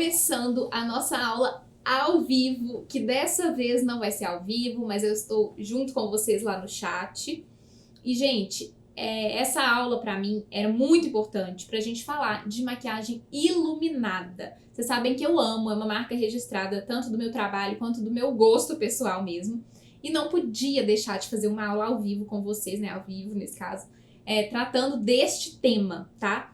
começando a nossa aula ao vivo, que dessa vez não vai ser ao vivo, mas eu estou junto com vocês lá no chat. E, gente, essa aula pra mim era muito importante pra gente falar de maquiagem iluminada. Vocês sabem que eu amo, é uma marca registrada tanto do meu trabalho quanto do meu gosto pessoal mesmo. E não podia deixar de fazer uma aula ao vivo com vocês, né? Ao vivo, nesse caso, tratando deste tema, tá?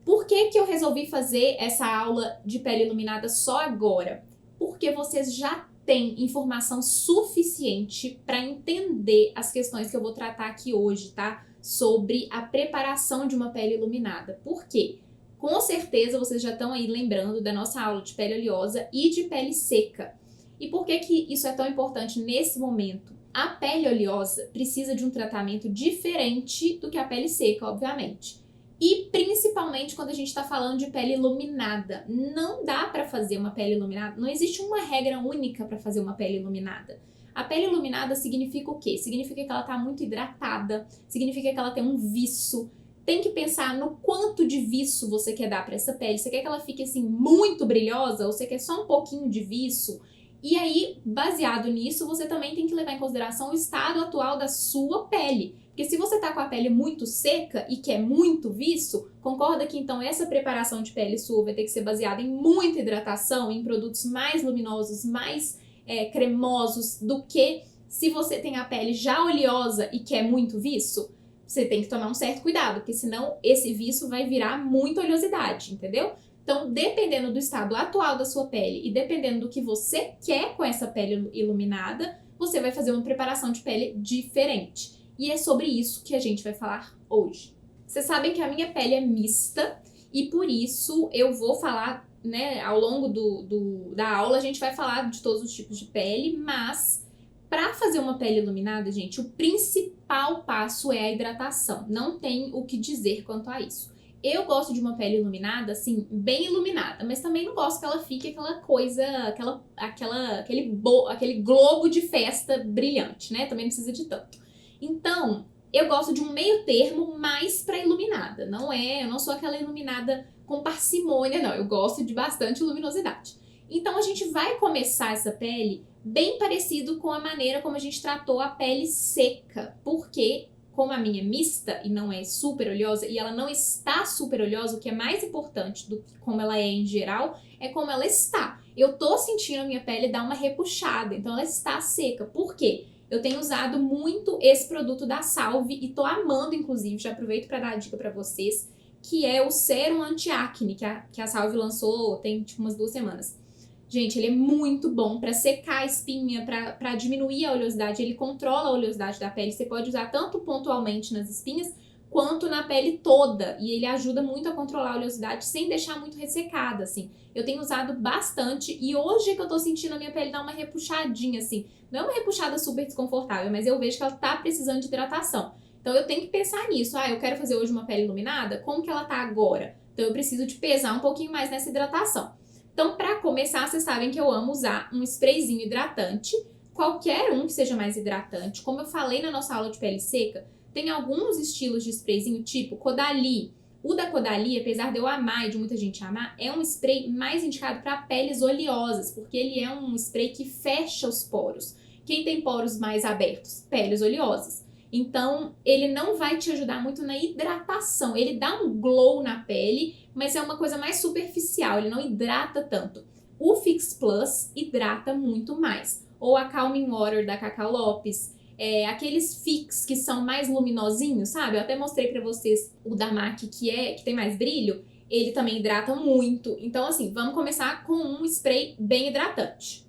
Por que eu resolvi fazer essa aula de pele iluminada só agora? Porque vocês já têm informação suficiente para entender as questões que eu vou tratar aqui hoje, tá? Sobre a preparação de uma pele iluminada. Por quê? Com certeza vocês já estão aí lembrando da nossa aula de pele oleosa e de pele seca. E por que isso é tão importante nesse momento? A pele oleosa precisa de um tratamento diferente do que a pele seca, obviamente. E principalmente quando a gente está falando de pele iluminada. Não dá para fazer uma pele iluminada, não existe uma regra única para fazer uma pele iluminada. A pele iluminada significa o quê? Significa que ela está muito hidratada, significa que ela tem um viço. Tem que pensar no quanto de viço você quer dar para essa pele. Você quer que ela fique assim muito brilhosa ou você quer só um pouquinho de viço? E aí, baseado nisso, você também tem que levar em consideração o estado atual da sua pele. Porque se você tá com a pele muito seca e quer muito viço, concorda que então essa preparação de pele sua vai ter que ser baseada em muita hidratação, em produtos mais luminosos, mais cremosos, do que se você tem a pele já oleosa e quer muito viço? Você tem que tomar um certo cuidado, porque senão esse viço vai virar muita oleosidade, entendeu? Então, dependendo do estado atual da sua pele e dependendo do que você quer com essa pele iluminada, você vai fazer uma preparação de pele diferente. E é sobre isso que a gente vai falar hoje. Vocês sabem que a minha pele é mista e por isso eu vou falar, né, ao longo da aula a gente vai falar de todos os tipos de pele, mas para fazer uma pele iluminada, gente, o principal passo é a hidratação. Não tem o que dizer quanto a isso. Eu gosto de uma pele iluminada, assim, bem iluminada, mas também não gosto que ela fique aquela coisa, aquele globo de festa brilhante, né? Também não precisa de tanto. Então, eu gosto de um meio termo mais pra iluminada. Eu não sou aquela iluminada com parcimônia, não. Eu gosto de bastante luminosidade. Então, a gente vai começar essa pele bem parecido com a maneira como a gente tratou a pele seca, porque como a minha é mista e não é super oleosa, e ela não está super oleosa, o que é mais importante do que como ela é em geral, é como ela está. Eu tô sentindo a minha pele dar uma repuxada, então ela está seca. Por quê? Eu tenho usado muito esse produto da Salve e tô amando, inclusive, já aproveito para dar a dica para vocês, que é o Sérum Anti-Acne, que a Salve lançou tem tipo umas 2 semanas. Gente, ele é muito bom para secar a espinha, para diminuir a oleosidade. Ele controla a oleosidade da pele. Você pode usar tanto pontualmente nas espinhas, quanto na pele toda. E ele ajuda muito a controlar a oleosidade sem deixar muito ressecada, assim. Eu tenho usado bastante e hoje que eu tô sentindo a minha pele dar uma repuxadinha, assim. Não é uma repuxada super desconfortável, mas eu vejo que ela tá precisando de hidratação. Então eu tenho que pensar nisso. Eu quero fazer hoje uma pele iluminada? Como que ela tá agora? Então eu preciso de pesar um pouquinho mais nessa hidratação. Então, para começar, vocês sabem que eu amo usar um sprayzinho hidratante, qualquer um que seja mais hidratante. Como eu falei na nossa aula de pele seca, tem alguns estilos de sprayzinho, tipo Caudalie. O da Caudalie, apesar de eu amar e de muita gente amar, é um spray mais indicado para peles oleosas, porque ele é um spray que fecha os poros. Quem tem poros mais abertos? Peles oleosas. Então, ele não vai te ajudar muito na hidratação. Ele dá um glow na pele, mas é uma coisa mais superficial, ele não hidrata tanto. O Fix Plus hidrata muito mais. Ou a Calming Water da Cacau Lopes. Aqueles Fix que são mais luminosinhos, sabe? Eu até mostrei pra vocês o da MAC que tem mais brilho. Ele também hidrata muito. Então, assim, vamos começar com um spray bem hidratante.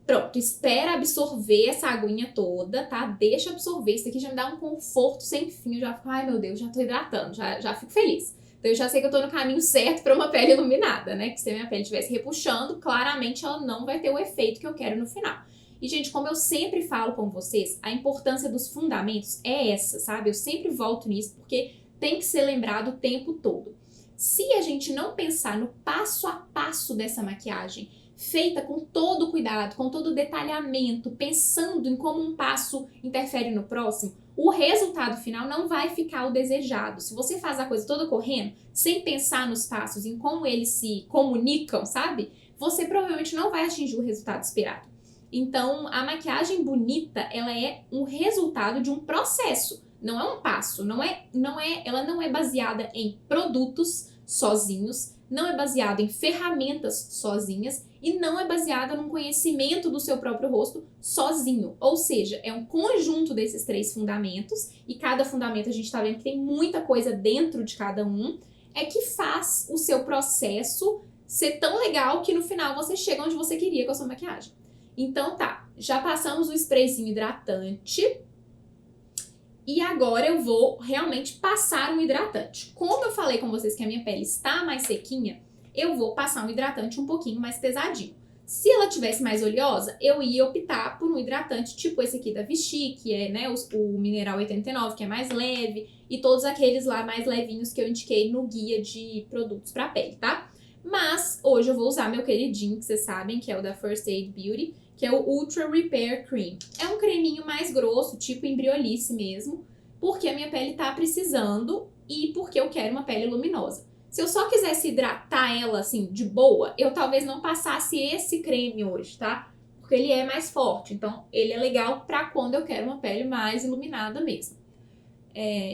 Pronto, espera absorver essa aguinha toda, tá? Deixa absorver. Isso aqui já me dá um conforto sem fim. Eu já fico, ai meu Deus, já tô hidratando, já fico feliz. Então eu já sei que eu tô no caminho certo pra uma pele iluminada, né? Que se a minha pele estivesse repuxando, claramente ela não vai ter o efeito que eu quero no final. E, gente, como eu sempre falo com vocês, a importância dos fundamentos é essa, sabe? Eu sempre volto nisso porque tem que ser lembrado o tempo todo. Se a gente não pensar no passo a passo dessa maquiagem, feita com todo o cuidado, com todo o detalhamento, pensando em como um passo interfere no próximo, o resultado final não vai ficar o desejado. Se você faz a coisa toda correndo, sem pensar nos passos, em como eles se comunicam, sabe? Você provavelmente não vai atingir o resultado esperado. Então, a maquiagem bonita, ela é um resultado de um processo, não é um passo, ela não é baseada em produtos sozinhos, não é baseada em ferramentas sozinhas e não é baseada num conhecimento do seu próprio rosto sozinho. Ou seja, é um conjunto desses 3 fundamentos e cada fundamento a gente tá vendo que tem muita coisa dentro de cada um, é que faz o seu processo ser tão legal que no final você chega onde você queria com a sua maquiagem. Então tá, já passamos o sprayzinho hidratante e agora eu vou realmente passar um hidratante. Como eu falei com vocês que a minha pele está mais sequinha, eu vou passar um hidratante um pouquinho mais pesadinho. Se ela tivesse mais oleosa, eu ia optar por um hidratante tipo esse aqui da Vichy, que é, né, o Mineral 89, que é mais leve, e todos aqueles lá mais levinhos que eu indiquei no guia de produtos para pele, tá? Mas hoje eu vou usar meu queridinho, que vocês sabem, que é o da First Aid Beauty, que é o Ultra Repair Cream. É um creminho mais grosso, tipo Embryolice mesmo, porque a minha pele tá precisando e porque eu quero uma pele luminosa. Se eu só quisesse hidratar ela, assim, de boa, eu talvez não passasse esse creme hoje, tá? Porque ele é mais forte, então ele é legal pra quando eu quero uma pele mais iluminada mesmo.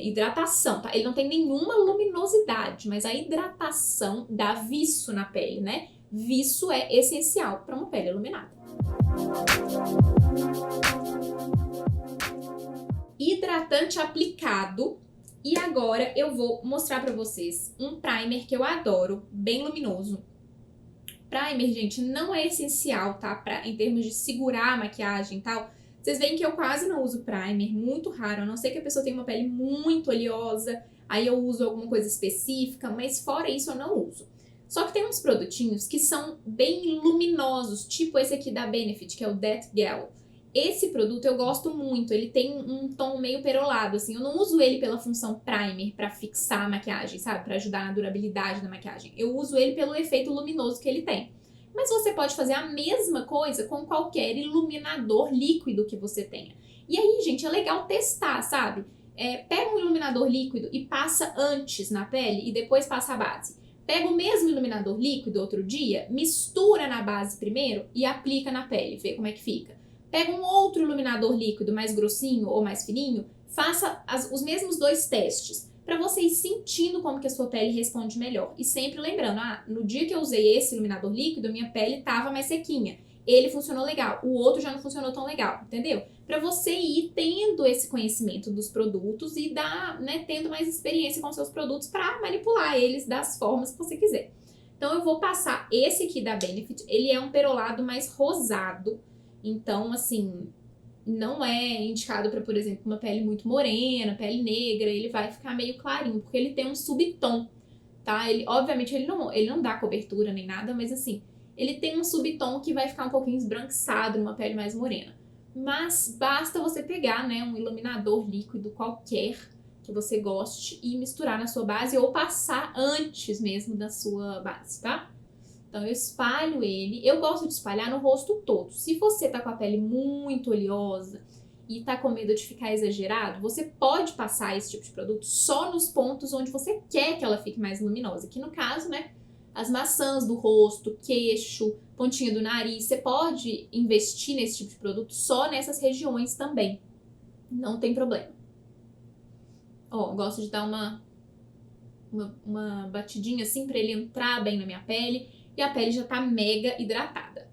Hidratação, tá? Ele não tem nenhuma luminosidade, mas a hidratação dá viço na pele, né? Viço é essencial para uma pele iluminada. Hidratante aplicado. E agora eu vou mostrar pra vocês um primer que eu adoro, bem luminoso. Primer, gente, não é essencial, tá? Em termos de segurar a maquiagem e tal. Vocês veem que eu quase não uso primer, muito raro. A não ser que a pessoa tenha uma pele muito oleosa, aí eu uso alguma coisa específica, mas fora isso eu não uso. Só que tem uns produtinhos que são bem luminosos, tipo esse aqui da Benefit, que é o That Gal. Esse produto eu gosto muito, ele tem um tom meio perolado, assim, eu não uso ele pela função primer pra fixar a maquiagem, sabe? Pra ajudar na durabilidade da maquiagem. Eu uso ele pelo efeito luminoso que ele tem. Mas você pode fazer a mesma coisa com qualquer iluminador líquido que você tenha. E aí, gente, é legal testar, sabe? Pega um iluminador líquido e passa antes na pele e depois passa a base. Pega o mesmo iluminador líquido outro dia, mistura na base primeiro e aplica na pele, vê como é que fica. Pega um outro iluminador líquido mais grossinho ou mais fininho, faça os mesmos 2 testes, para você ir sentindo como que a sua pele responde melhor. E sempre lembrando, no dia que eu usei esse iluminador líquido, minha pele tava mais sequinha. Ele funcionou legal, o outro já não funcionou tão legal, entendeu? Para você ir tendo esse conhecimento dos produtos e tendo mais experiência com seus produtos para manipular eles das formas que você quiser. Então eu vou passar esse aqui da Benefit, ele é um perolado mais rosado. Então, assim, não é indicado para, por exemplo, uma pele muito morena, pele negra, ele vai ficar meio clarinho, porque ele tem um subtom, tá? Obviamente, ele não dá cobertura nem nada, mas assim, ele tem um subtom que vai ficar um pouquinho esbranquiçado numa pele mais morena. Mas basta você pegar, né, um iluminador líquido qualquer que você goste e misturar na sua base ou passar antes mesmo da sua base, tá? Então eu espalho ele, eu gosto de espalhar no rosto todo. Se você tá com a pele muito oleosa e tá com medo de ficar exagerado, você pode passar esse tipo de produto só nos pontos onde você quer que ela fique mais luminosa. Que no caso, né, as maçãs do rosto, queixo, pontinha do nariz, você pode investir nesse tipo de produto só nessas regiões também. Não tem problema. Gosto de dar uma batidinha assim pra ele entrar bem na minha pele. E a pele já tá mega hidratada.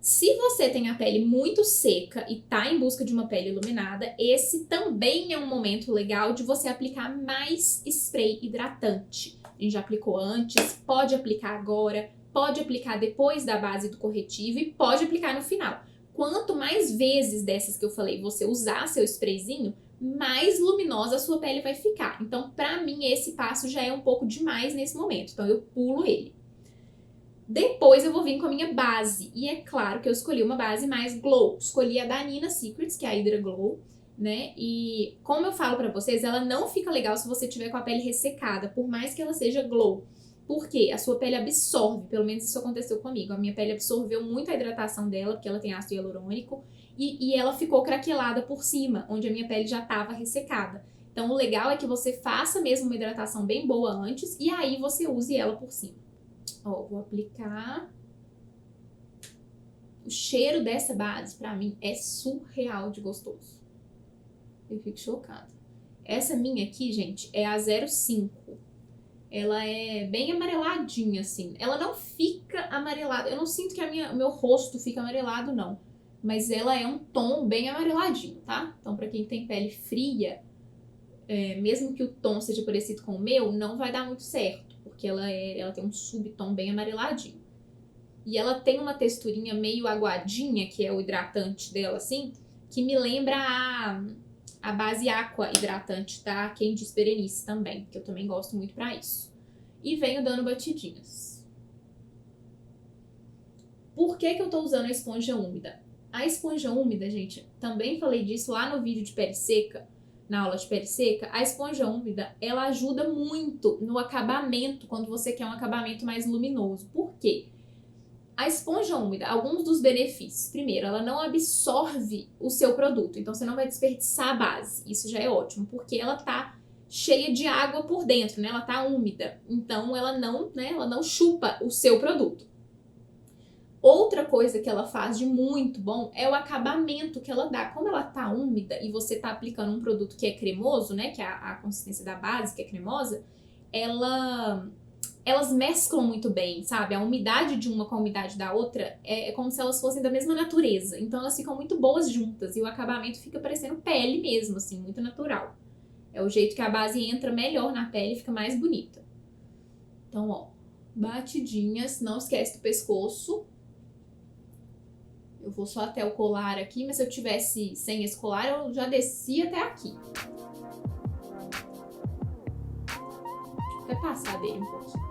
Se você tem a pele muito seca e tá em busca de uma pele iluminada, esse também é um momento legal de você aplicar mais spray hidratante. A gente já aplicou antes, pode aplicar agora, pode aplicar depois da base do corretivo e pode aplicar no final. Quanto mais vezes dessas que eu falei você usar seu sprayzinho, mais luminosa a sua pele vai ficar. Então, pra mim, esse passo já é um pouco demais nesse momento. Então, eu pulo ele. Depois eu vou vir com a minha base. E é claro que eu escolhi uma base mais glow. Escolhi a da Nina Secrets, que é a Hydra Glow, né? E como eu falo pra vocês, ela não fica legal se você tiver com a pele ressecada, por mais que ela seja glow. Porque a sua pele absorve, pelo menos isso aconteceu comigo. A minha pele absorveu muito a hidratação dela, porque ela tem ácido hialurônico, e ela ficou craquelada por cima, onde a minha pele já estava ressecada. Então, o legal é que você faça mesmo uma hidratação bem boa antes, e aí você use ela por cima. Ó, vou aplicar. O cheiro dessa base, pra mim, é surreal de gostoso. Eu fico chocada. Essa minha aqui, gente, é a 05. Ela é bem amareladinha, assim. Ela não fica amarelada. Eu não sinto que o meu rosto fica amarelado, não. Mas ela é um tom bem amareladinho, tá? Então, pra quem tem pele fria, mesmo que o tom seja parecido com o meu, não vai dar muito certo. Porque ela tem um subtom bem amareladinho. E ela tem uma texturinha meio aguadinha, que é o hidratante dela, assim, que me lembra a base Aqua hidratante da Candice Berenice também, que eu também gosto muito pra isso. E venho dando batidinhas. Por que eu tô usando a esponja úmida? A esponja úmida, gente, também falei disso lá no vídeo de pele seca, na aula de pele seca. A esponja úmida, ela ajuda muito no acabamento, quando você quer um acabamento mais luminoso. Por quê? A esponja úmida, alguns dos benefícios. Primeiro, ela não absorve o seu produto, então você não vai desperdiçar a base. Isso já é ótimo, porque ela tá cheia de água por dentro, né? Ela tá úmida, então ela não chupa o seu produto. Outra coisa que ela faz de muito bom é o acabamento que ela dá. Como ela tá úmida e você tá aplicando um produto que é cremoso, né? Que é a consistência da base, que é cremosa, elas mesclam muito bem, sabe? A umidade de uma com a umidade da outra é como se elas fossem da mesma natureza. Então elas ficam muito boas juntas e o acabamento fica parecendo pele mesmo, assim, muito natural. É o jeito que a base entra melhor na pele e fica mais bonita. Então, ó, batidinhas, não esquece do pescoço. Eu vou só até o colar aqui, mas se eu tivesse sem esse colar, eu já descia até aqui. Deixa eu até passar dele um pouquinho.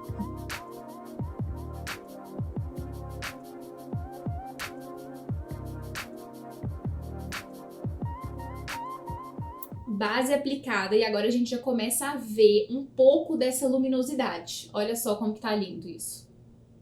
Base aplicada e agora a gente já começa a ver um pouco dessa luminosidade. Olha só como que tá lindo isso.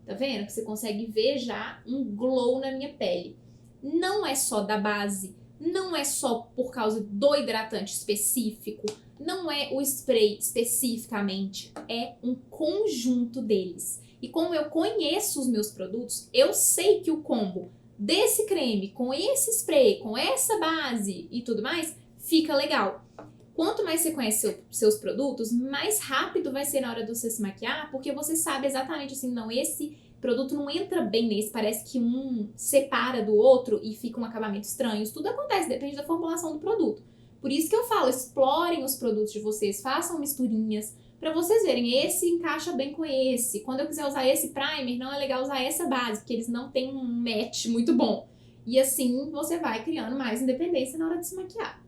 Tá vendo? Que você consegue ver já um glow na minha pele. Não é só da base, não é só por causa do hidratante específico, não é o spray especificamente, é um conjunto deles. E como eu conheço os meus produtos, eu sei que o combo desse creme com esse spray, com essa base e tudo mais, fica legal. Quanto mais você conhece seus produtos, mais rápido vai ser na hora de você se maquiar, porque você sabe exatamente assim, não, esse produto não entra bem nesse, parece que um separa do outro e fica um acabamento estranho. Isso tudo acontece, depende da formulação do produto. Por isso que eu falo, explorem os produtos de vocês, façam misturinhas, pra vocês verem, esse encaixa bem com esse. Quando eu quiser usar esse primer, não é legal usar essa base, porque eles não têm um match muito bom. E assim, você vai criando mais independência na hora de se maquiar.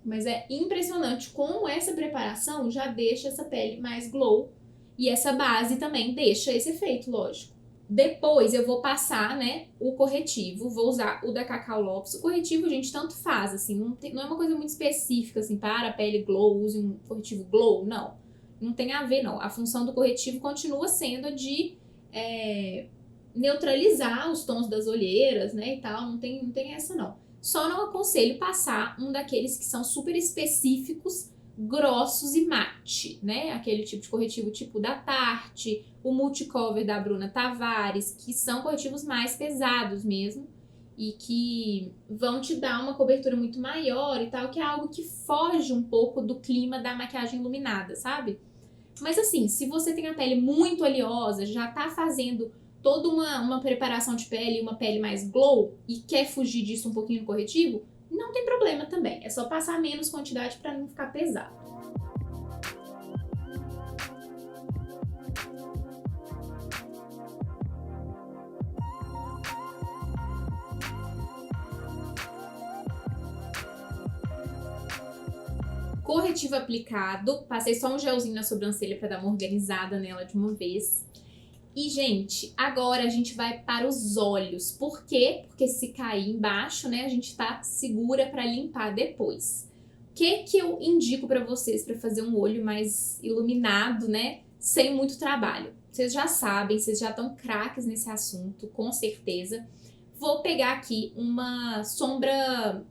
Mas é impressionante como essa preparação já deixa essa pele mais glow. E essa base também deixa esse efeito, lógico. Depois eu vou passar, né, o corretivo. Vou usar o da Cacau Lopes. O corretivo, gente, tanto faz, assim. Não é uma coisa muito específica, assim, para a pele glow, use um corretivo glow. Não. Não tem a ver, não. A função do corretivo continua sendo de neutralizar os tons das olheiras, né, e tal. Não tem essa, não. Só não aconselho passar um daqueles que são super específicos, grossos e mate, né? Aquele tipo de corretivo tipo da Tarte, o Multicover da Bruna Tavares, que são corretivos mais pesados mesmo e que vão te dar uma cobertura muito maior e tal, que é algo que foge um pouco do clima da maquiagem iluminada, sabe? Mas assim, se você tem a pele muito oleosa, já tá fazendo toda uma preparação de pele, uma pele mais glow e quer fugir disso um pouquinho no corretivo, não tem problema também. É só passar menos quantidade para não ficar pesado. Corretivo aplicado, passei só um gelzinho na sobrancelha para dar uma organizada nela de uma vez. E, gente, agora a gente vai para os olhos. Por quê? Porque se cair embaixo, né, a gente tá segura para limpar depois. que eu indico pra vocês pra fazer um olho mais iluminado, né? Sem muito trabalho. Vocês já sabem, vocês já estão craques nesse assunto, com certeza. Vou pegar aqui uma sombra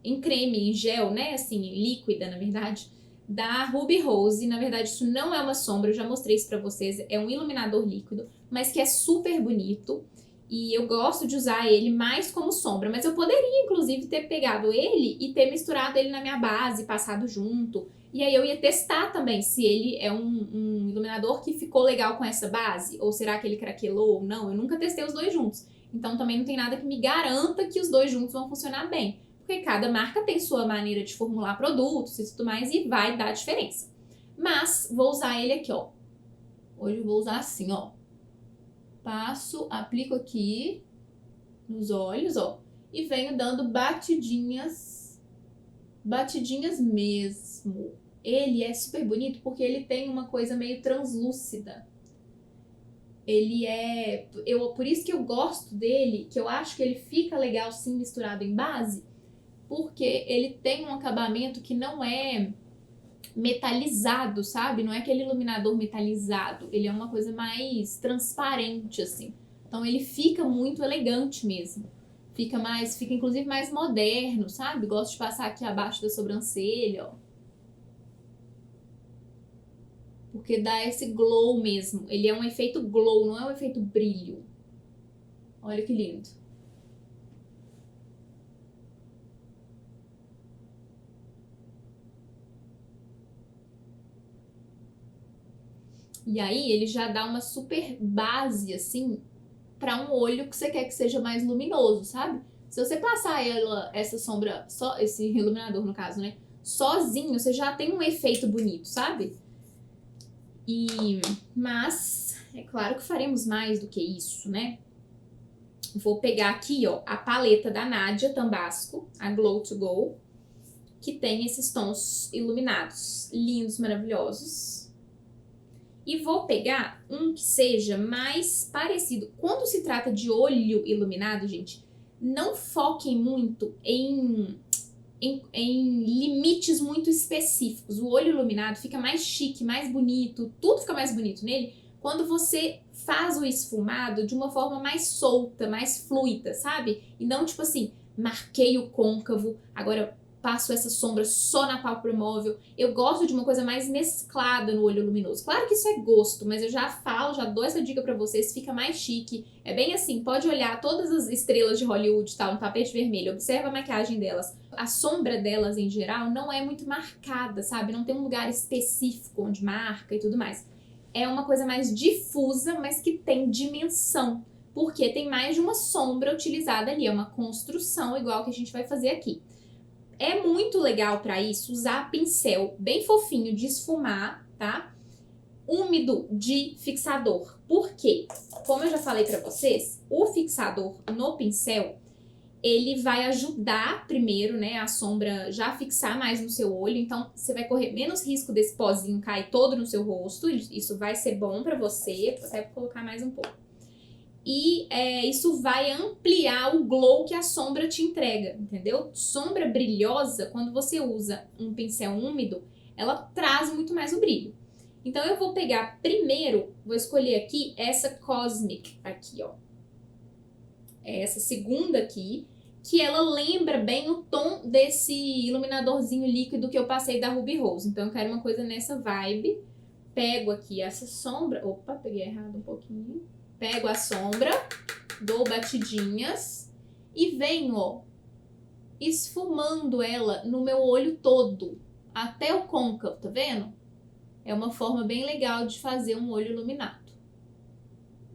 em creme, em gel, né? Assim, líquida, na verdade, da Ruby Rose. Na verdade, isso não é uma sombra, eu já mostrei isso pra vocês. É um iluminador líquido, mas que é super bonito. E eu gosto de usar ele mais como sombra. Mas eu poderia, inclusive, ter pegado ele e ter misturado ele na minha base, passado junto. E aí eu ia testar também se ele é um iluminador que ficou legal com essa base. Ou será que ele craquelou ou não. Eu nunca testei os dois juntos. Então também não tem nada que me garanta que os dois juntos vão funcionar bem. Porque cada marca tem sua maneira de formular produtos e tudo mais e vai dar diferença. Mas vou usar ele aqui, ó. Hoje eu vou usar assim, ó. Passo, aplico aqui nos olhos, ó. E venho dando batidinhas. Batidinhas mesmo. Ele é super bonito porque ele tem uma coisa meio translúcida. Ele é... por isso que eu gosto dele, que eu acho que ele fica legal sim misturado em base. Porque ele tem um acabamento que não é metalizado, sabe? Não é aquele iluminador metalizado. Ele é uma coisa mais transparente, assim. Então ele fica muito elegante mesmo. Fica inclusive mais moderno, sabe? Gosto de passar aqui abaixo da sobrancelha, ó. Porque dá esse glow mesmo. Ele é um efeito glow, não é um efeito brilho. Olha que lindo. E aí ele já dá uma super base, assim, para um olho que você quer que seja mais luminoso, sabe? Se você passar essa sombra, só esse iluminador no caso, né? Sozinho, você já tem um efeito bonito, sabe? Mas é claro que faremos mais do que isso, né? Vou pegar aqui, ó, a paleta da Nadia Tambasco, a Glow to Go, que tem esses tons iluminados, lindos, maravilhosos. E vou pegar um que seja mais parecido. Quando se trata de olho iluminado, gente, não foquem muito em limites muito específicos. O olho iluminado fica mais chique, mais bonito, tudo fica mais bonito nele quando você faz o esfumado de uma forma mais solta, mais fluida, sabe? E não tipo assim, marquei o côncavo, agora passo essa sombra só na pálpebra móvel. Eu gosto de uma coisa mais mesclada no olho luminoso. Claro que isso é gosto, mas eu já falo, já dou essa dica pra vocês, fica mais chique. É bem assim, pode olhar todas as estrelas de Hollywood e tal, no tapete vermelho, observa a maquiagem delas. A sombra delas, em geral, não é muito marcada, sabe? Não tem um lugar específico onde marca e tudo mais. É uma coisa mais difusa, mas que tem dimensão. Porque tem mais de uma sombra utilizada ali, é uma construção igual que a gente vai fazer aqui. É muito legal para isso usar pincel bem fofinho de esfumar, tá? Úmido de fixador. Por quê? Como eu já falei para vocês, o fixador no pincel, ele vai ajudar primeiro, né, a sombra já fixar mais no seu olho. Então, você vai correr menos risco desse pozinho cair todo no seu rosto. Isso vai ser bom para você. Vou até colocar mais um pouco. E isso vai ampliar o glow que a sombra te entrega, entendeu? Sombra brilhosa, quando você usa um pincel úmido, ela traz muito mais o brilho. Então eu vou pegar primeiro, vou escolher aqui essa Cosmic, aqui ó. Essa segunda aqui, que ela lembra bem o tom desse iluminadorzinho líquido que eu passei da Ruby Rose. Então eu quero uma coisa nessa vibe. Pego aqui essa sombra, opa, peguei errado um pouquinho. Pego a sombra, dou batidinhas e venho, ó, esfumando ela no meu olho todo, até o côncavo, tá vendo? É uma forma bem legal de fazer um olho iluminado.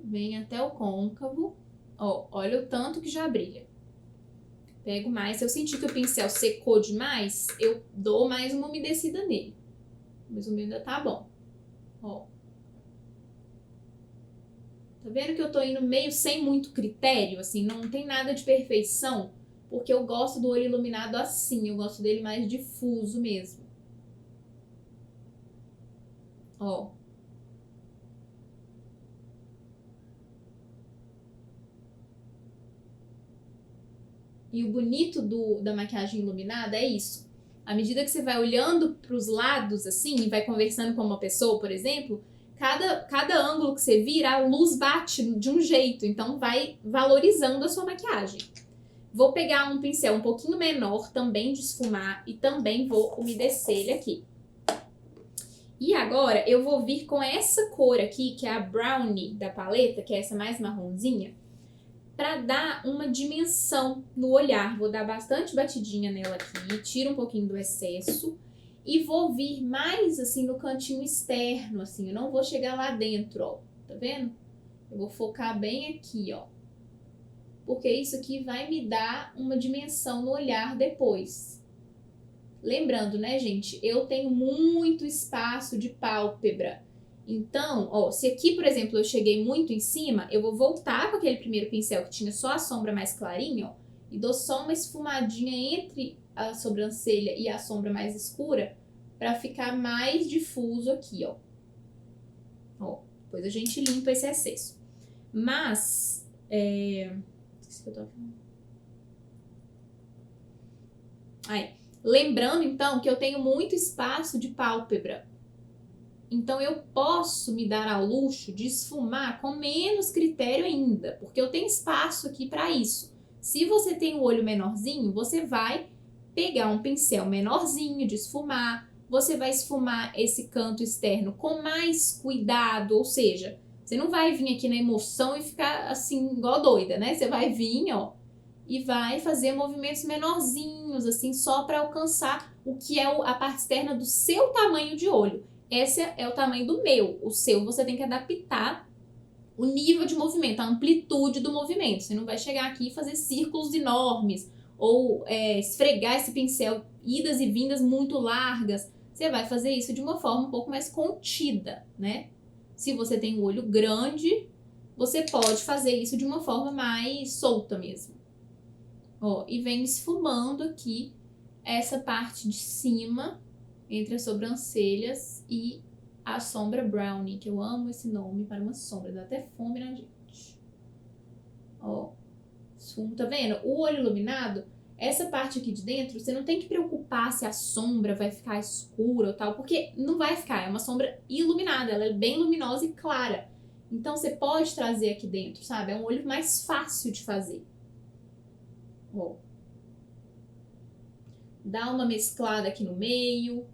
Vem até o côncavo, ó, olha o tanto que já brilha. Pego mais, se eu sentir que o pincel secou demais, eu dou mais uma umedecida nele. Mas o meu ainda tá bom, ó. Tá vendo que eu tô indo meio sem muito critério, assim, não tem nada de perfeição, porque eu gosto do olho iluminado assim, eu gosto dele mais difuso mesmo. Ó. E o bonito da maquiagem iluminada é isso. À medida que você vai olhando para os lados, assim, e vai conversando com uma pessoa, por exemplo, cada ângulo que você vira, a luz bate de um jeito. Então, vai valorizando a sua maquiagem. Vou pegar um pincel um pouquinho menor, também de esfumar, e também vou umedecer ele aqui. E agora, eu vou vir com essa cor aqui, que é a Brownie da paleta, que é essa mais marronzinha, para dar uma dimensão no olhar. Vou dar bastante batidinha nela aqui, tiro um pouquinho do excesso e vou vir mais assim no cantinho externo, assim. Eu não vou chegar lá dentro, ó. Tá vendo? Eu vou focar bem aqui, ó. Porque isso aqui vai me dar uma dimensão no olhar depois. Lembrando, né, gente? Eu tenho muito espaço de pálpebra. Então, ó, se aqui, por exemplo, eu cheguei muito em cima, eu vou voltar com aquele primeiro pincel que tinha só a sombra mais clarinha, ó, e dou só uma esfumadinha entre a sobrancelha e a sombra mais escura pra ficar mais difuso aqui, ó. Ó, depois a gente limpa esse excesso. Mas, esqueci o que eu tava falando. Aí, lembrando, então, que eu tenho muito espaço de pálpebra. Então, eu posso me dar ao luxo de esfumar com menos critério ainda, porque eu tenho espaço aqui para isso. Se você tem o olho menorzinho, você vai pegar um pincel menorzinho de esfumar, você vai esfumar esse canto externo com mais cuidado, ou seja, você não vai vir aqui na emoção e ficar assim, igual doida, né? Você vai vir, ó, e vai fazer movimentos menorzinhos, assim, só para alcançar o que é a parte externa do seu tamanho de olho. Esse é o tamanho do meu. O seu você tem que adaptar o nível de movimento, a amplitude do movimento. Você não vai chegar aqui e fazer círculos enormes ou esfregar esse pincel idas e vindas muito largas. Você vai fazer isso de uma forma um pouco mais contida, né? Se você tem o olho grande, você pode fazer isso de uma forma mais solta mesmo. Ó, e vem esfumando aqui essa parte de cima entre as sobrancelhas e a sombra Brownie, que eu amo esse nome para uma sombra, dá até fome na gente. Ó, esfumo, tá vendo? O olho iluminado, essa parte aqui de dentro, você não tem que preocupar se a sombra vai ficar escura ou tal, porque não vai ficar, é uma sombra iluminada, ela é bem luminosa e clara. Então você pode trazer aqui dentro, sabe? É um olho mais fácil de fazer. Ó. Dá uma mesclada aqui no meio.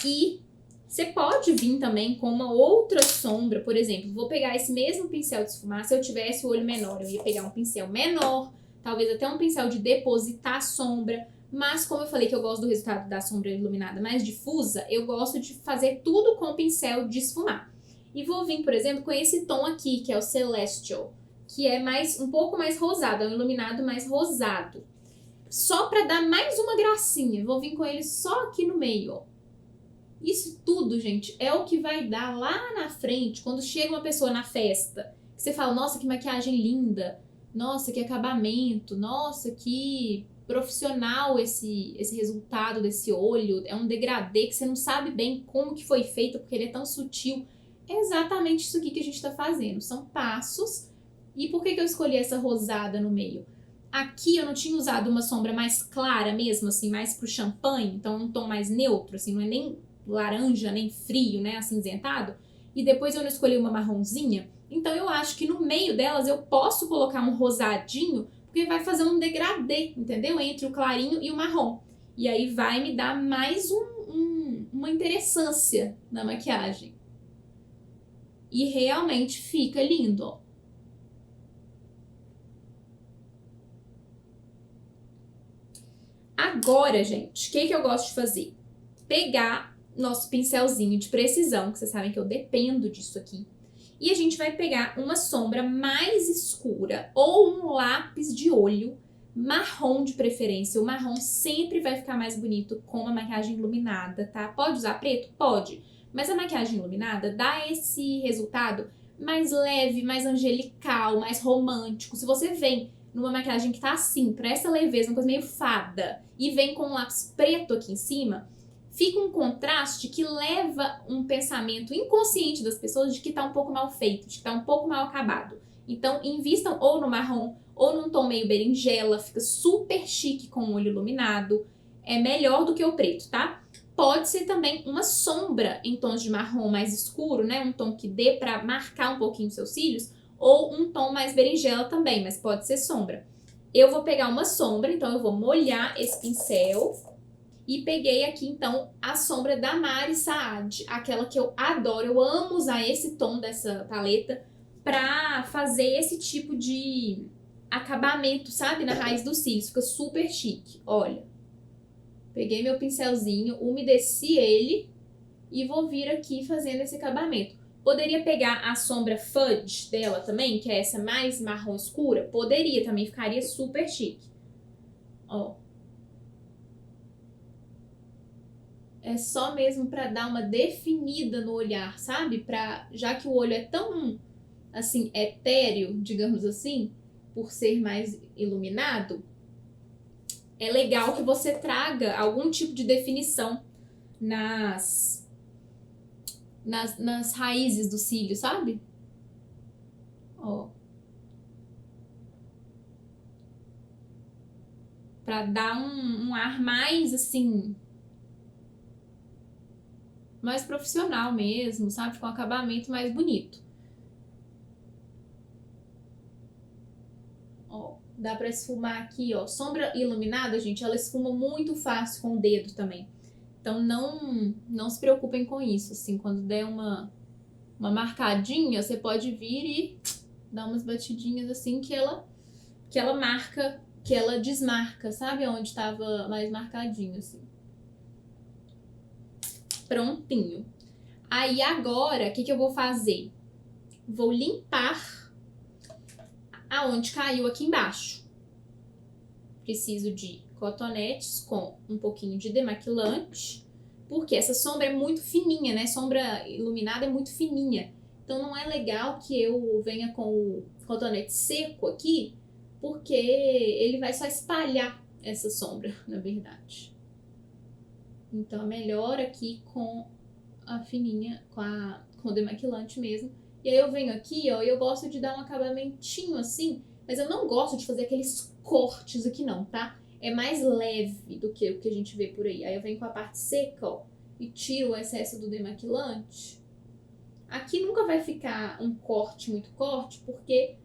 E você pode vir também com uma outra sombra, por exemplo, vou pegar esse mesmo pincel de esfumar, se eu tivesse o olho menor, eu ia pegar um pincel menor, talvez até um pincel de depositar sombra, mas como eu falei que eu gosto do resultado da sombra iluminada mais difusa, eu gosto de fazer tudo com o pincel de esfumar. E vou vir, por exemplo, com esse tom aqui, que é o Celestial, que é um pouco mais rosado, é um iluminado mais rosado. Só pra dar mais uma gracinha, vou vir com ele só aqui no meio, ó. Isso tudo, gente, é o que vai dar lá na frente, quando chega uma pessoa na festa, que você fala, nossa, que maquiagem linda, nossa, que acabamento, nossa, que profissional esse resultado desse olho, é um degradê que você não sabe bem como que foi feito, porque ele é tão sutil. É exatamente isso aqui que a gente tá fazendo, são passos. E por que eu escolhi essa rosada no meio? Aqui eu não tinha usado uma sombra mais clara mesmo, assim, mais pro champanhe, então um tom mais neutro, assim, não é nem laranja, nem frio, né, acinzentado. E depois eu não escolhi uma marronzinha. Então eu acho que no meio delas eu posso colocar um rosadinho, porque vai fazer um degradê, entendeu? Entre o clarinho e o marrom. E aí vai me dar mais uma interessância na maquiagem. E realmente fica lindo, ó. Agora, gente, o que eu gosto de fazer? Pegar nosso pincelzinho de precisão, que vocês sabem que eu dependo disso aqui. E a gente vai pegar uma sombra mais escura ou um lápis de olho marrom de preferência. O marrom sempre vai ficar mais bonito com uma maquiagem iluminada, tá? Pode usar preto? Pode. Mas a maquiagem iluminada dá esse resultado mais leve, mais angelical, mais romântico. Se você vem numa maquiagem que tá assim, pra essa leveza, uma coisa meio fada, e vem com um lápis preto aqui em cima, fica um contraste que leva um pensamento inconsciente das pessoas de que tá um pouco mal feito, de que tá um pouco mal acabado. Então, invistam ou no marrom ou num tom meio berinjela, fica super chique com o olho iluminado. é melhor do que o preto, tá? Pode ser também uma sombra em tons de marrom mais escuro, né? Um tom que dê pra marcar um pouquinho os seus cílios, ou um tom mais berinjela também, mas pode ser sombra. Eu vou pegar uma sombra, então eu vou molhar esse pincel e peguei aqui, então, a sombra da Mari Saad, aquela que eu adoro. Eu amo usar esse tom dessa paleta pra fazer esse tipo de acabamento, sabe? Na raiz dos cílios. Fica super chique. Olha. Peguei meu pincelzinho, umedeci ele e vou vir aqui fazendo esse acabamento. Poderia pegar a sombra Fudge dela também, que é essa mais marrom escura? Poderia, também ficaria super chique. Ó. É só mesmo pra dar uma definida no olhar, sabe? Já que o olho é tão, assim, etéreo, digamos assim, por ser mais iluminado, é legal que você traga algum tipo de definição nas raízes do cílio, sabe? Ó. Pra dar um ar mais, assim, mais profissional mesmo, sabe? Com um acabamento mais bonito. Ó, dá pra esfumar aqui, ó. Sombra iluminada, gente, ela esfuma muito fácil com o dedo também. Então não se preocupem com isso, assim, quando der uma marcadinha, você pode vir e dar umas batidinhas assim que ela marca, que ela desmarca, sabe? Onde estava mais marcadinho, assim. Prontinho. Aí agora, o que eu vou fazer? Vou limpar aonde caiu aqui embaixo. Preciso de cotonetes com um pouquinho de demaquilante, porque essa sombra é muito fininha, né? Sombra iluminada é muito fininha. Então não é legal que eu venha com o cotonete seco aqui, porque ele vai só espalhar essa sombra, na verdade. Então é melhor aqui com a fininha, com o demaquilante mesmo. E aí eu venho aqui, ó, e eu gosto de dar um acabamentinho assim, mas eu não gosto de fazer aqueles cortes aqui não, tá? É mais leve do que o que a gente vê por aí. Aí eu venho com a parte seca, ó, e tiro o excesso do demaquilante. Aqui nunca vai ficar um corte, muito corte, porque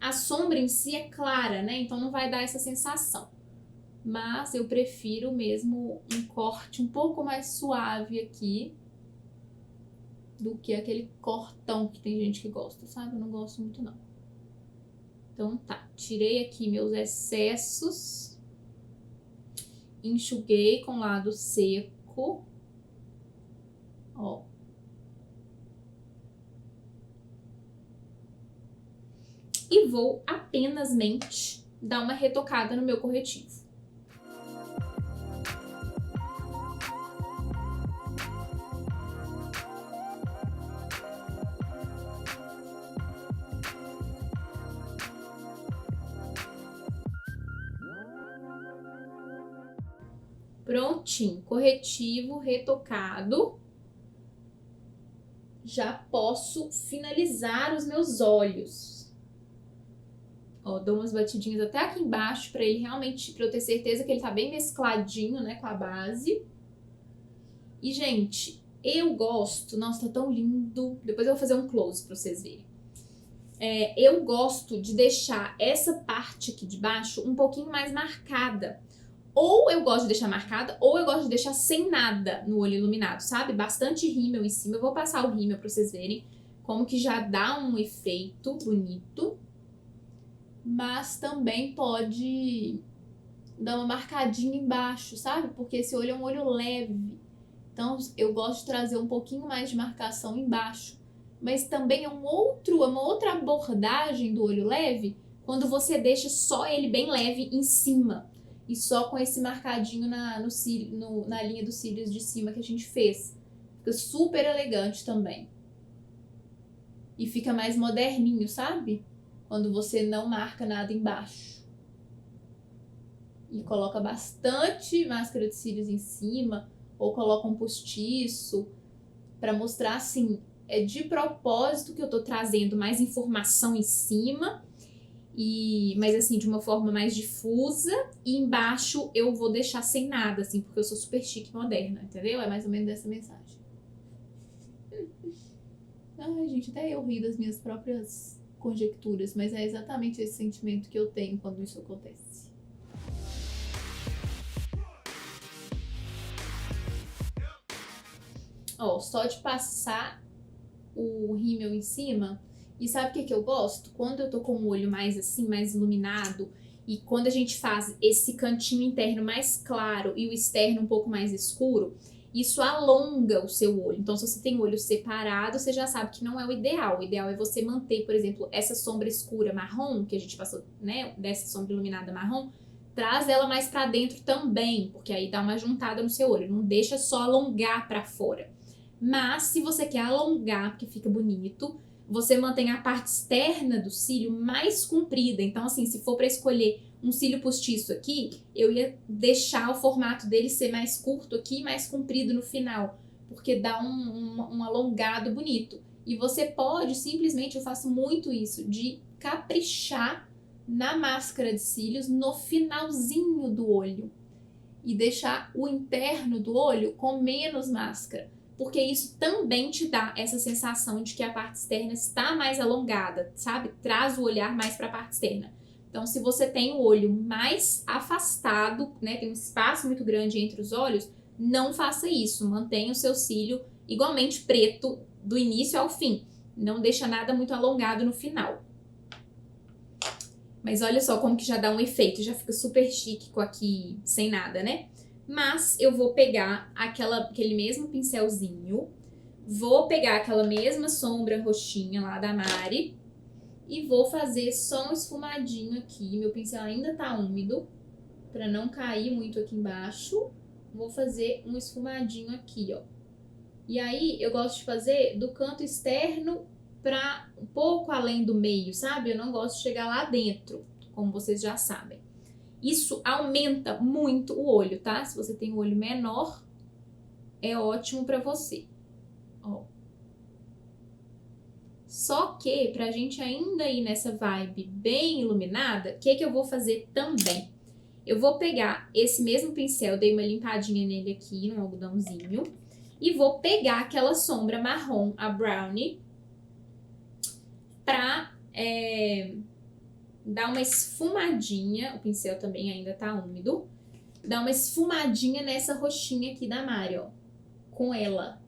a sombra em si é clara, né? Então não vai dar essa sensação. Mas eu prefiro mesmo um corte um pouco mais suave aqui do que aquele cortão que tem gente que gosta, sabe? Eu não gosto muito, não. Então tá, tirei aqui meus excessos, enxuguei com o lado seco, ó. E vou apensamente dar uma retocada no meu corretivo. Prontinho, corretivo retocado. Já posso finalizar os meus olhos. Ó, dou umas batidinhas até aqui embaixo pra ele realmente, pra eu ter certeza que ele tá bem mescladinho, né, com a base. E, gente, eu gosto... Nossa, tá tão lindo. Depois eu vou fazer um close pra vocês verem. Eu gosto de deixar essa parte aqui de baixo um pouquinho mais marcada. Ou eu gosto de deixar marcada, ou eu gosto de deixar sem nada no olho iluminado, sabe? Bastante rímel em cima. Eu vou passar o rímel pra vocês verem como que já dá um efeito bonito. Mas também pode dar uma marcadinha embaixo, sabe? Porque esse olho é um olho leve. Então eu gosto de trazer um pouquinho mais de marcação embaixo. Mas também é uma outra abordagem do olho leve quando você deixa só ele bem leve em cima. E só com esse marcadinho na linha dos cílios de cima que a gente fez. Fica super elegante também. E fica mais moderninho, sabe? Quando você não marca nada embaixo. E coloca bastante máscara de cílios em cima. Ou coloca um postiço. Pra mostrar assim, é de propósito que eu tô trazendo mais informação em cima. Mas assim, de uma forma mais difusa. E embaixo eu vou deixar sem nada, assim, porque eu sou super chique e moderna, entendeu? É mais ou menos essa mensagem. Ai, gente, até eu ri das minhas próprias conjecturas, mas é exatamente esse sentimento que eu tenho quando isso acontece. Ó, só de passar o rímel em cima. E sabe o que eu gosto? Quando eu tô com o olho mais assim, mais iluminado, e quando a gente faz esse cantinho interno mais claro e o externo um pouco mais escuro, isso alonga o seu olho. Então, se você tem o olho separado, você já sabe que não é o ideal. O ideal é você manter, por exemplo, essa sombra escura marrom, que a gente passou, né, dessa sombra iluminada marrom, traz ela mais pra dentro também, porque aí dá uma juntada no seu olho. Não deixa só alongar pra fora. Mas, se você quer alongar, porque fica bonito, você mantém a parte externa do cílio mais comprida. Então, assim, se for para escolher um cílio postiço aqui, eu ia deixar o formato dele ser mais curto aqui e mais comprido no final, porque dá um alongado bonito. E você pode, simplesmente, eu faço muito isso, de caprichar na máscara de cílios no finalzinho do olho. E deixar o interno do olho com menos máscara. Porque isso também te dá essa sensação de que a parte externa está mais alongada, sabe? Traz o olhar mais para a parte externa. Então, se você tem o olho mais afastado, né, tem um espaço muito grande entre os olhos, não faça isso. Mantenha o seu cílio igualmente preto do início ao fim. Não deixa nada muito alongado no final. Mas olha só como que já dá um efeito, já fica super chique com aqui sem nada, né? Mas eu vou pegar aquele mesmo pincelzinho, vou pegar aquela mesma sombra roxinha lá da Mari e vou fazer só um esfumadinho aqui. Meu pincel ainda tá úmido, pra não cair muito aqui embaixo. Vou fazer um esfumadinho aqui, ó. E aí eu gosto de fazer do canto externo pra um pouco além do meio, sabe? Eu não gosto de chegar lá dentro, como vocês já sabem. Isso aumenta muito o olho, tá? Se você tem um olho menor, é ótimo pra você. Ó. Só que, pra gente ainda ir nessa vibe bem iluminada, o que eu vou fazer também? Eu vou pegar esse mesmo pincel, dei uma limpadinha nele aqui, no algodãozinho, e vou pegar aquela sombra marrom, a Brownie, pra dar uma esfumadinha, o pincel também ainda tá úmido, dá uma esfumadinha nessa roxinha aqui da Mari, ó, com ela.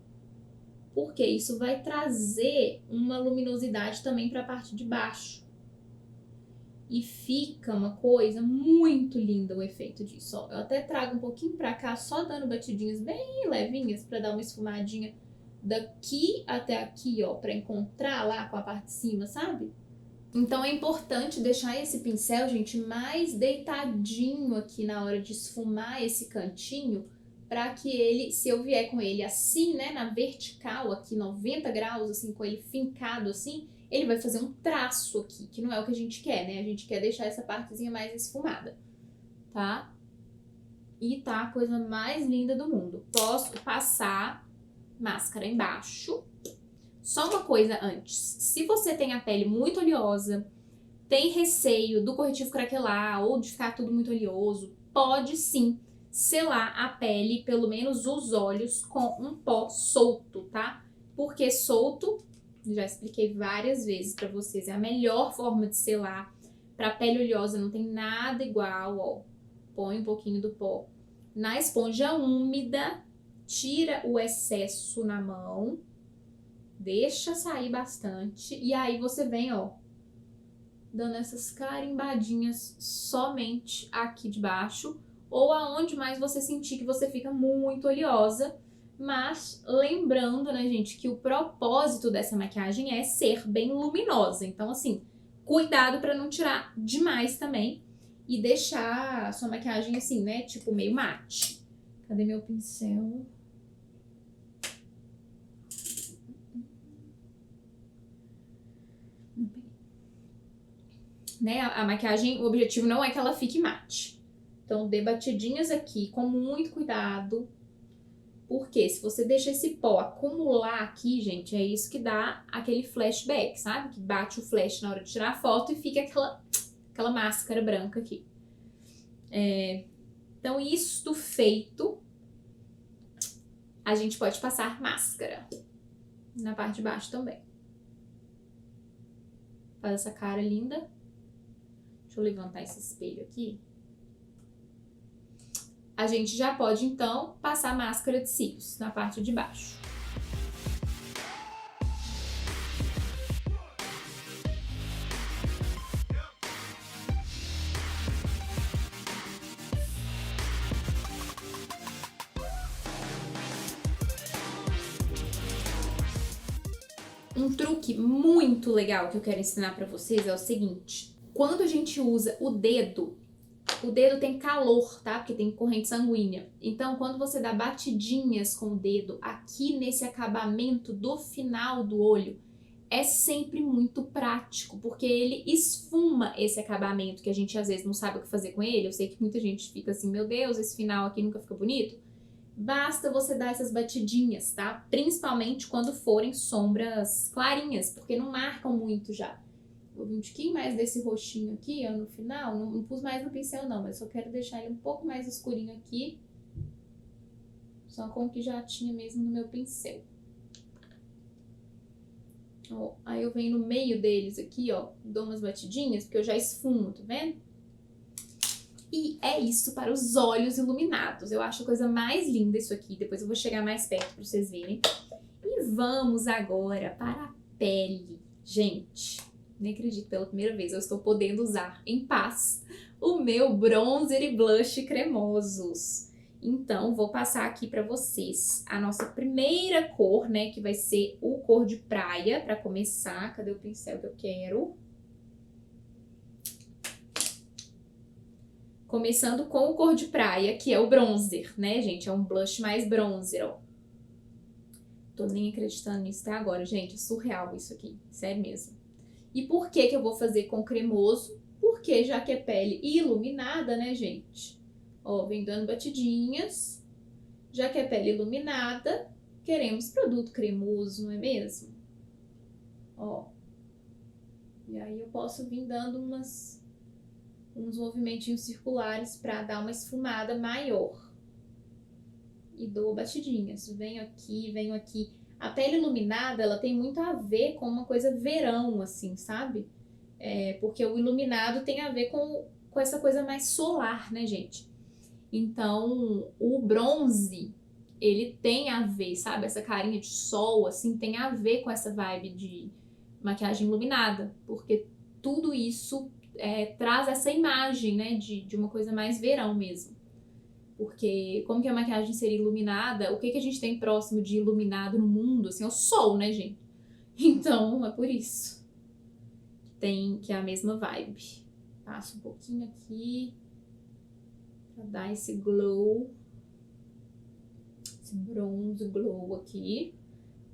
Porque isso vai trazer uma luminosidade também pra parte de baixo. E fica uma coisa muito linda o efeito disso, ó. Eu até trago um pouquinho pra cá, só dando batidinhas bem levinhas pra dar uma esfumadinha daqui até aqui, ó, pra encontrar lá com a parte de cima, sabe? Então é importante deixar esse pincel, gente, mais deitadinho aqui na hora de esfumar esse cantinho, para que ele, se eu vier com ele assim, né, na vertical aqui, 90 graus, assim, com ele fincado assim, ele vai fazer um traço aqui, que não é o que a gente quer, né? A gente quer deixar essa partezinha mais esfumada, tá? E tá a coisa mais linda do mundo. Posso passar máscara embaixo. Só uma coisa antes, se você tem a pele muito oleosa, tem receio do corretivo craquelar ou de ficar tudo muito oleoso, pode sim selar a pele, pelo menos os olhos, com um pó solto, tá? Porque solto, já expliquei várias vezes pra vocês, é a melhor forma de selar. Pra pele oleosa não tem nada igual, ó. Põe um pouquinho do pó na esponja úmida, tira o excesso na mão, deixa sair bastante e aí você vem, ó, dando essas carimbadinhas somente aqui de baixo ou aonde mais você sentir que você fica muito oleosa. Mas lembrando, né, gente, que o propósito dessa maquiagem é ser bem luminosa. Então, assim, cuidado pra não tirar demais também e deixar a sua maquiagem assim, né, tipo meio mate. Cadê meu pincel? Né, a maquiagem, o objetivo não é que ela fique mate. Então, dê batidinhas aqui com muito cuidado. Porque se você deixa esse pó acumular aqui, gente, é isso que dá aquele flashback, sabe? Que bate o flash na hora de tirar a foto e fica aquela máscara branca aqui. Então, isto feito, a gente pode passar máscara na parte de baixo também. Faz essa cara linda. Deixa eu levantar esse espelho aqui. A gente já pode, então, passar máscara de cílios na parte de baixo. Um truque muito legal que eu quero ensinar pra vocês é o seguinte. Quando a gente usa o dedo tem calor, tá? Porque tem corrente sanguínea. Então, quando você dá batidinhas com o dedo aqui nesse acabamento do final do olho, é sempre muito prático, porque ele esfuma esse acabamento que a gente às vezes não sabe o que fazer com ele. Eu sei que muita gente fica assim, meu Deus, esse final aqui nunca fica bonito. Basta você dar essas batidinhas, tá? Principalmente quando forem sombras clarinhas, porque não marcam muito já. Vou vir um tiquinho mais desse roxinho aqui, ó, no final. Não pus mais no pincel não, mas só quero deixar ele um pouco mais escurinho aqui. Só com o que já tinha mesmo no meu pincel. Ó, aí eu venho no meio deles aqui, ó, dou umas batidinhas, porque eu já esfumo, tá vendo? E é isso para os olhos iluminados. Eu acho a coisa mais linda isso aqui. Depois eu vou chegar mais perto para vocês verem. E vamos agora para a pele. Gente, nem acredito, pela primeira vez eu estou podendo usar em paz o meu bronzer e blush cremosos. Então, vou passar aqui para vocês a nossa primeira cor, né? Que vai ser o cor de praia, para começar. Cadê o pincel que eu quero? Começando com o cor de praia, que é o bronzer, né, gente? É um blush mais bronzer, ó. Tô nem acreditando nisso até agora, gente. É surreal isso aqui, sério mesmo. E por que que eu vou fazer com cremoso? Porque já que é pele iluminada, né, gente? Ó, vem dando batidinhas. Já que é pele iluminada, queremos produto cremoso, não é mesmo? Ó. E aí eu posso vir dando uns movimentinhos circulares para dar uma esfumada maior. E dou batidinhas. Venho aqui, venho aqui. A pele iluminada, ela tem muito a ver com uma coisa verão, assim, sabe? Porque o iluminado tem a ver com essa coisa mais solar, né, gente? Então, o bronze, ele tem a ver, sabe? Essa carinha de sol, assim, tem a ver com essa vibe de maquiagem iluminada. Porque tudo isso traz essa imagem, né, de uma coisa mais verão mesmo. Porque como que a maquiagem seria iluminada? O que a gente tem próximo de iluminado no mundo? Assim, é o sol, né, gente? Então, é por isso que é a mesma vibe. Passo um pouquinho aqui pra dar esse glow. Esse bronze glow aqui.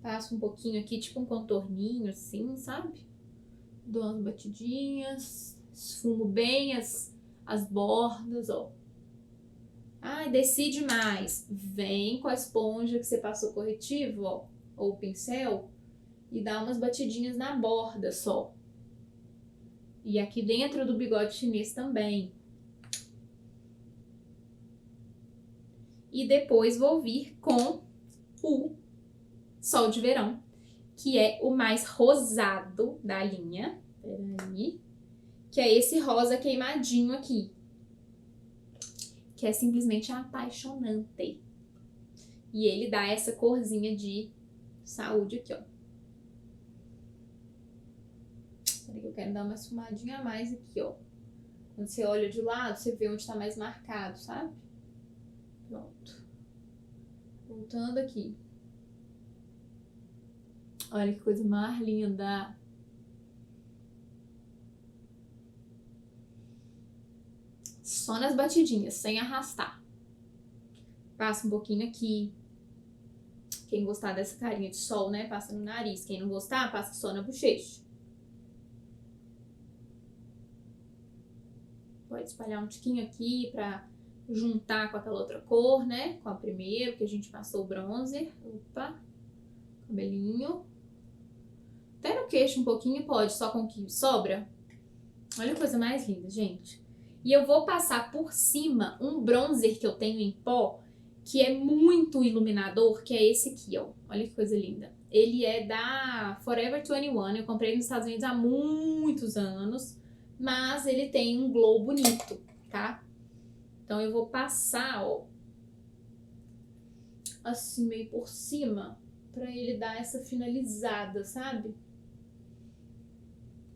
Passo um pouquinho aqui, tipo um contorninho, assim, sabe? Dou umas batidinhas. Esfumo bem as bordas, ó. Ai, decide mais. Vem com a esponja que você passou corretivo, ó, ou o pincel, e dá umas batidinhas na borda só. E aqui dentro do bigode chinês também. E depois vou vir com o Sol de Verão, que é o mais rosado da linha. Peraí. Que é esse rosa queimadinho aqui. Que é simplesmente apaixonante. E ele dá essa corzinha de saúde aqui, ó. Peraí que eu quero dar uma esfumadinha a mais aqui, ó. Quando você olha de lado, você vê onde tá mais marcado, sabe? Pronto. Voltando aqui. Olha que coisa mais linda. Só nas batidinhas, sem arrastar. Passa um pouquinho aqui. Quem gostar dessa carinha de sol, né? Passa no nariz. Quem não gostar, passa só na bochecha. Pode espalhar um tiquinho aqui pra juntar com aquela outra cor, né? Com a primeira, que a gente passou o bronzer. Opa. Cabelinho. Até no queixo um pouquinho pode, só com o que sobra. Olha a coisa mais linda, gente. E eu vou passar por cima um bronzer que eu tenho em pó, que é muito iluminador, que é esse aqui, ó. Olha que coisa linda. Ele é da Forever 21, eu comprei nos Estados Unidos há muitos anos, mas ele tem um glow bonito, tá? Então eu vou passar, ó, assim meio por cima, pra ele dar essa finalizada, sabe?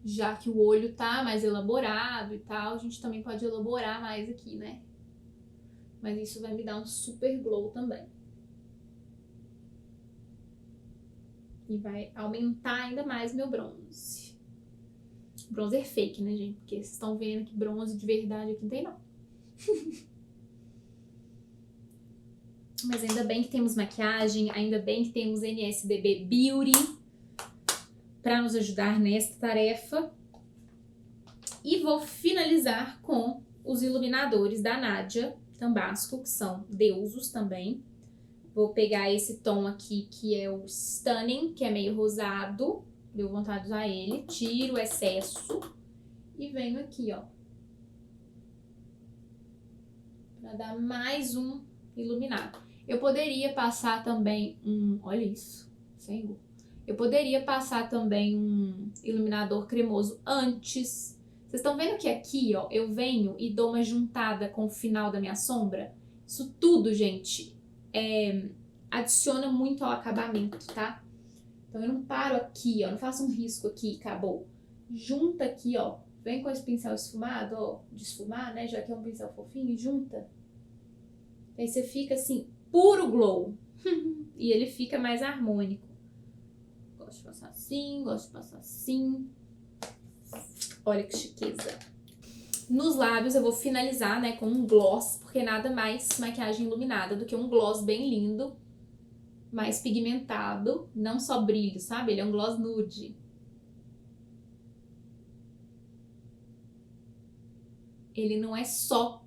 Já que o olho tá mais elaborado e tal, a gente também pode elaborar mais aqui, né? Mas isso vai me dar um super glow também. E vai aumentar ainda mais meu bronze. Bronzer fake, né, gente? Porque vocês estão vendo que bronze de verdade aqui não tem, não. Mas ainda bem que temos maquiagem, ainda bem que temos NSDB Beauty para nos ajudar nesta tarefa. E vou finalizar com os iluminadores da Nadia Tambasco, que são deusos também. Vou pegar esse tom aqui, que é o Stunning, que é meio rosado. Deu vontade de usar ele. Tiro o excesso e venho aqui, ó. Pra dar mais um iluminado. Eu poderia passar também um... Olha isso, Senhor. Eu poderia passar também um iluminador cremoso antes. Vocês estão vendo que aqui, ó, eu venho e dou uma juntada com o final da minha sombra? Isso tudo, gente, adiciona muito ao acabamento, tá? Então eu não paro aqui, ó, não faço um risco aqui e acabou. Junta aqui, ó, vem com esse pincel esfumado, ó, de esfumar, né, já que é um pincel fofinho, e junta. Aí você fica assim, puro glow. E ele fica mais harmônico. Gosto de passar assim, gosto de passar assim. Olha que chiqueza. Nos lábios eu vou finalizar, né, com um gloss, porque nada mais maquiagem iluminada do que um gloss bem lindo, mais pigmentado, não só brilho, sabe? Ele é um gloss nude. Ele não é só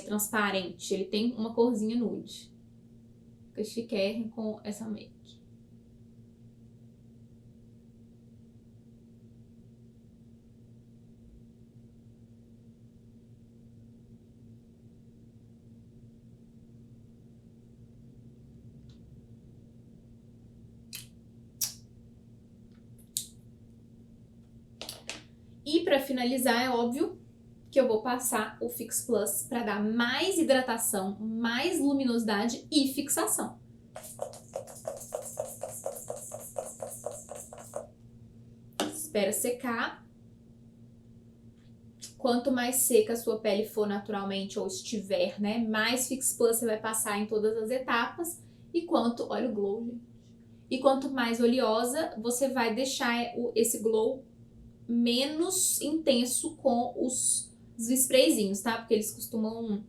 transparente, ele tem uma corzinha nude. Fica chiquérrimo com essa make. E pra finalizar, é óbvio que eu vou passar o Fix Plus para dar mais hidratação, mais luminosidade e fixação. Espera secar. Quanto mais seca a sua pele for naturalmente ou estiver, né, mais Fix Plus você vai passar em todas as etapas. E olha o glow, gente. E quanto mais oleosa, você vai deixar esse glow menos intenso com os sprayzinhos, tá? Porque eles costumam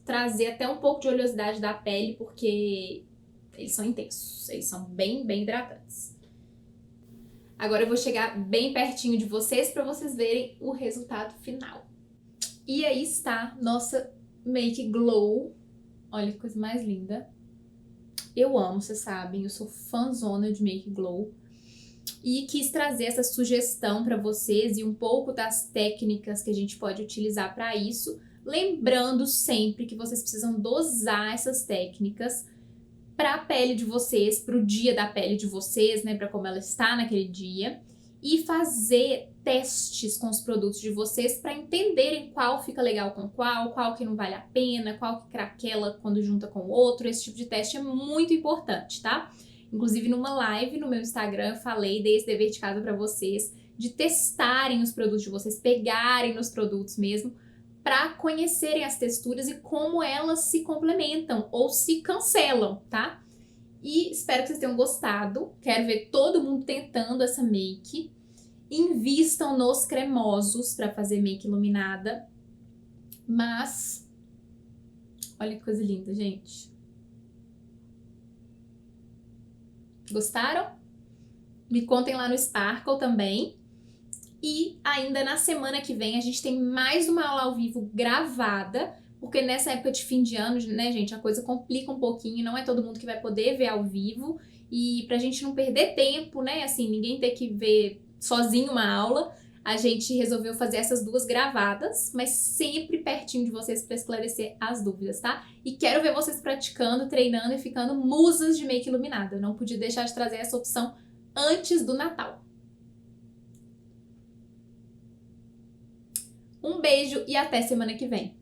trazer até um pouco de oleosidade da pele, porque eles são intensos, eles são bem, bem hidratantes. Agora eu vou chegar bem pertinho de vocês para vocês verem o resultado final. E aí está nossa Make Glow. Olha que coisa mais linda. Eu amo, vocês sabem, eu sou fãzona de Make Glow. E quis trazer essa sugestão para vocês e um pouco das técnicas que a gente pode utilizar para isso, lembrando sempre que vocês precisam dosar essas técnicas para a pele de vocês, para o dia da pele de vocês, né, para como ela está naquele dia, e fazer testes com os produtos de vocês para entenderem qual fica legal com qual que não vale a pena, qual que craquela quando junta com o outro. Esse tipo de teste é muito importante, tá? Inclusive, numa live no meu Instagram, eu falei, dei esse dever de casa para vocês, de testarem os produtos de vocês, pegarem nos produtos mesmo, para conhecerem as texturas e como elas se complementam ou se cancelam, tá? E espero que vocês tenham gostado. Quero ver todo mundo tentando essa make. Invistam nos cremosos para fazer make iluminada. Mas, olha que coisa linda, gente. Gostaram? Me contem lá no Sparkle também. E ainda na semana que vem a gente tem mais uma aula ao vivo gravada, porque nessa época de fim de ano, né, gente, a coisa complica um pouquinho, não é todo mundo que vai poder ver ao vivo. E pra gente não perder tempo, né, assim, ninguém ter que ver sozinho uma aula, a gente resolveu fazer essas duas gravadas, mas sempre pertinho de vocês para esclarecer as dúvidas, tá? E quero ver vocês praticando, treinando e ficando musas de make iluminada. Eu não podia deixar de trazer essa opção antes do Natal. Um beijo e até semana que vem.